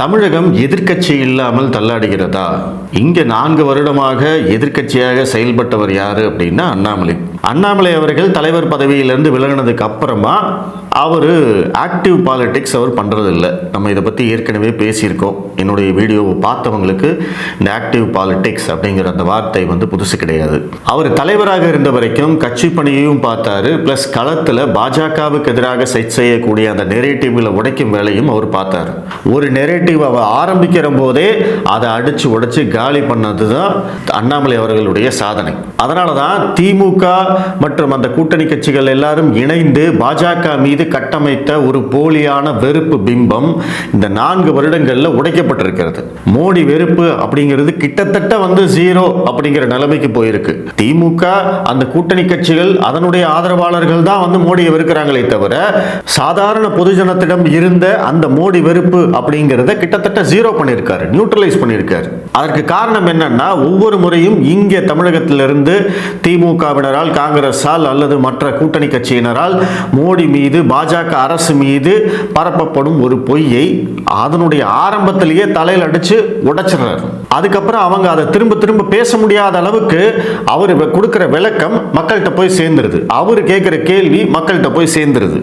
தமிழகம் எதிர்க்கட்சி இல்லாமல் தள்ளாடுகிறதா? இங்க 4 வருடமாக எதிர்க்கட்சியாக செயல்பட்டவர் யாரு அப்படின்னா அண்ணாமலை அவர்கள் தலைவர் பதவியிலிருந்து விலகினதுக்கு அப்புறமா அவர் ஆக்டிவ் பாலிடிக்ஸ் அவர் பண்றதில்லை. நம்ம இதை பத்தி ஏற்கனவே பேசியிருக்கோம். என்னுடைய வீடியோவை பார்த்தவங்களுக்கு இந்த ஆக்டிவ் பாலிடிக்ஸ் அப்படிங்கிற அந்த வார்த்தை புதுசு கிடையாது. அவர் தலைவராக இருந்த வரைக்கும் கட்சி பணியையும் பார்த்தாரு, பிளஸ் களத்தில் பாஜகவுக்கு எதிராக செட் செய்யக்கூடிய அந்த நெரேட்டிவ்ல உடைக்கும் வேலையும் அவர் பார்த்தாரு. ஒரு நெரேட்டிவ் அவர் ஆரம்பிக்கிற போதே அதை அடிச்சு உடைச்சு காலி பண்ணது தான் அண்ணாமலை அவர்களுடைய சாதனை. அதனால தான் திமுக மற்றும் அந்த கூட்டணி கட்சிகள் எல்லாரும் இணைந்து பாஜக மீது கட்டமைத்த ஒரு போலியான வெறுப்பு பிம்பம் இந்த 4 வருடங்கள்ல உடைக்கப்பட்டிருக்கிறது. மோடி வெறுப்பு அப்படிங்கிறது கிட்டத்தட்ட 0 அப்படிங்கிற நிலைமைக்கு போயிருக்கு. திமுக அந்த கூட்டணி கட்சிகள் அதனுடைய ஆதரவாளர்கள் தான் மோடியை வெறுக்கிறாங்களே தவிர சாதாரண பொதுஜனத்திடம் இருந்த அந்த மோடி வெறுப்பு அப்படிங்கிறத கிட்டத்தட்ட 0 பண்ணியிருக்காரு, நியூட்ரலைஸ் பண்ணியிருக்காரு. அதற்கு காரணம் என்னன்னா, ஒவ்வொரு முறையும் இங்கே தமிழகத்திலிருந்து திமுகவினரால், காங்கிரஸால் அல்லது மற்ற கூட்டணி கட்சியினரால் மோடி மீது, பாஜக அரசு மீது பரப்பப்படும் ஒரு பொய்யை அதனுடைய ஆரம்பத்திலேயே தலையில் அடிச்சு உடைச்சிடுறாரு. அதுக்கப்புறம் அவங்க அதை திரும்ப திரும்ப பேச முடியாத அளவுக்கு அவர் கொடுக்கிற விளக்கம் மக்கள்கிட்ட போய் சேர்ந்துருது, அவர் கேட்கிற கேள்வி மக்கள்கிட்ட போய் சேர்ந்துருது.